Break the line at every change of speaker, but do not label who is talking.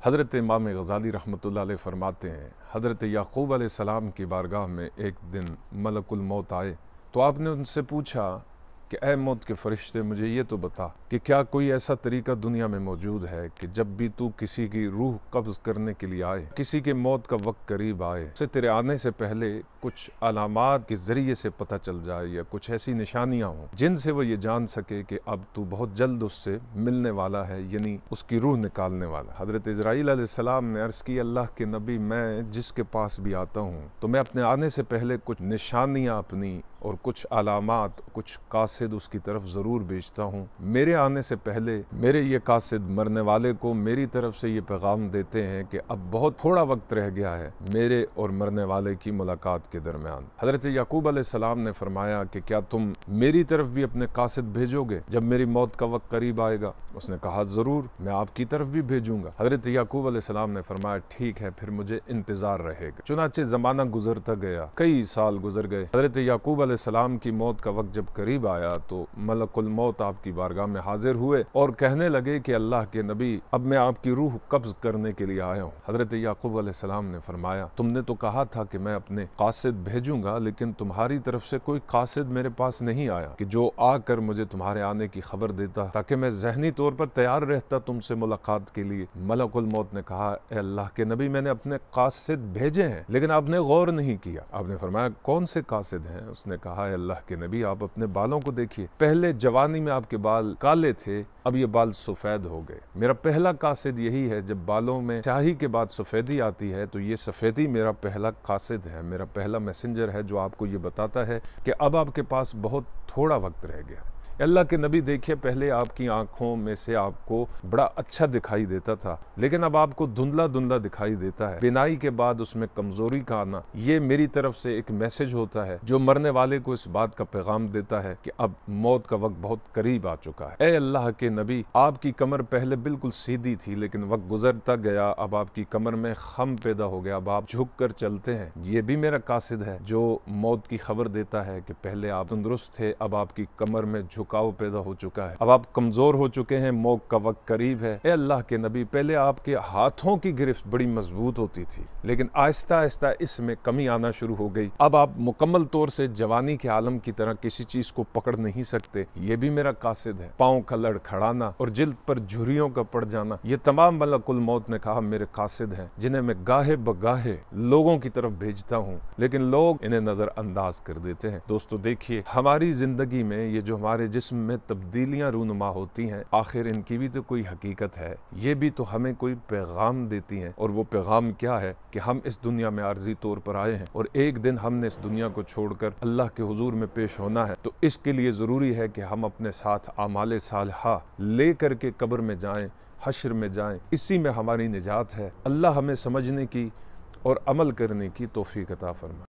हज़रत इमाम गज़ाली रहमतुल्लाह अलैह फरमाते हैं, हज़रत याक़ूब अलैहिस्सलाम की बारगाह में एक दिन मलकुल मौत आए तो आपने उनसे पूछा कि ऐ मौत के फरिश्ते, मुझे ये तो बता कि क्या कोई ऐसा तरीका दुनिया में मौजूद है कि जब भी तू किसी की रूह कब्ज़ करने के लिए आए, किसी के मौत का वक्त करीब आए, उसे तेरे आने से पहले कुछ अलामात के ज़रिए से पता चल जाए या कुछ ऐसी निशानियाँ हों जिनसे वो ये जान सके कि अब तू बहुत जल्द उससे मिलने वाला है, यानी उसकी रूह निकालने वाला। हज़रत इज़राईल अलैहिस्सलाम ने अर्ज़ की, अल्लाह के नबी, मैं जिसके पास भी आता हूँ तो मैं अपने आने से पहले कुछ निशानियाँ अपनी और कुछ अलामात, कुछ कासिद उसकी तरफ ज़रूर भेजता हूँ। मेरे आने से पहले मेरे ये कासिद मरने वाले को मेरी तरफ से ये पैगाम देते हैं कि अब बहुत थोड़ा वक्त रह गया है मेरे और मरने वाले की मुलाकात के दरमियान। हज़रत याक़ूब अलैहिस्सलाम ने फरमाया कि क्या तुम मेरी तरफ भी अपने कासिद भेजोगे जब मेरी मौत का वक्त करीब आएगा? उसने कहा, ज़रूर, मैं आपकी तरफ भी भेजूंगा। हज़रत याक़ूब अलैहिस्सलाम ने फरमाया, ठीक है, फिर मुझे इंतज़ार रहेगा। चुनाचे ज़माना गुजरता गया, कई साल गुजर गए। हज़रत याक़ूब अलैहिस्सलाम की मौत का वक्त जब करीब आया तो मलकुल मौत आपकी बारगाह में हाजिर हुए और कहने लगे कि अल्लाह के नबी, अब मैं आपकी रूह कब्ज़ करने के लिए आया हूँ। हज़रत याक़ूब अलैहिस्सलाम ने फरमाया, तुमने तो कहा था कि मैं अपने कासिद भेजूंगा, लेकिन तुम्हारी तरफ से कोई कासिद मेरे पास नहीं आया कि जो आकर मुझे तुम्हारे आने की खबर देता ताकि मैं ज़हनी तौर पर तैयार रहता तुमसे मुलाकात के लिए। मलकुल मौत ने कहा, ए अल्लाह के नबी, मैंने अपने कासिद भेजे हैं लेकिन आपने गौर नहीं किया। आपने फरमाया, कौन से कासिद हैं? उसने कहा, अल्लाह के नबी, आप अपने बालों को देखिए, पहले जवानी में आपके बाल काले थे, अब ये बाल सफ़ेद हो गए। मेरा पहला कासिद यही है, जब बालों में स्याही के बाद सफ़ेदी आती है तो ये सफ़ेदी मेरा पहला कासिद है, मेरा पहला मैसेंजर है जो आपको ये बताता है कि अब आपके पास बहुत थोड़ा वक्त रह गया। अल्लाह के नबी, देखिए, पहले आपकी आंखों में से आपको बड़ा अच्छा दिखाई देता था लेकिन अब आपको धुंधला धुंधला दिखाई देता है। बिनाई के बाद उसमें कमजोरी का आना, ये मेरी तरफ से एक मैसेज होता है जो मरने वाले को इस बात का पैगाम देता है कि अब मौत का वक्त बहुत करीब आ चुका है। ए अल्लाह के नबी, आपकी कमर पहले बिल्कुल सीधी थी लेकिन वक्त गुजरता गया, अब आपकी कमर में खम पैदा हो गया, अब आप झुक कर चलते हैं। ये भी मेरा कासिद है जो मौत की खबर देता है कि पहले आप तंदुरुस्त थे, अब आपकी कमर में झुकाव पैदा हो चुका है, अब आप कमजोर हो चुके हैं, मौत का वक्त करीब है। ए अल्लाह के नबी, पहले आपके हाथों की गिरफ्त बड़ी मजबूत होती थी लेकिन आहिस्ता आहिस्ता इसमें कमी आना शुरू हो गई, अब आप मुकम्मल तौर से जवानी के आलम की तरह किसी चीज को पकड़ नहीं सकते। ये भी मेरा कासिद है। पाँव का लड़खड़ाना और जिल्द पर झुर्रियों का पड़ जाना, ये तमाम मलकुल मौत ने कहा मेरे कासिद हैं जिन्हें मैं गाहे बगाहे लोगों की तरफ भेजता हूँ लेकिन लोग इन्हें नजरअंदाज कर देते हैं। दोस्तों देखिए, हमारी जिंदगी में ये जो हमारे जिस्म में तब्दीलियां रूनुमा होती हैं, आखिर इनकी भी तो कोई हकीकत है, ये भी तो हमें कोई पैगाम देती हैं। और वो पैगाम क्या है कि हम इस दुनिया में आर्जी तौर पर आए हैं और एक दिन हमने इस दुनिया को छोड़कर अल्लाह के हुजूर में पेश होना है। तो इसके लिए ज़रूरी है कि हम अपने साथ आमाले सालिहा ले करके कब्र में जाएं, हश्र में जाएं। इसी में हमारी निजात है। अल्लाह हमें समझने की और अमल करने की तौफीक अता फरमाए।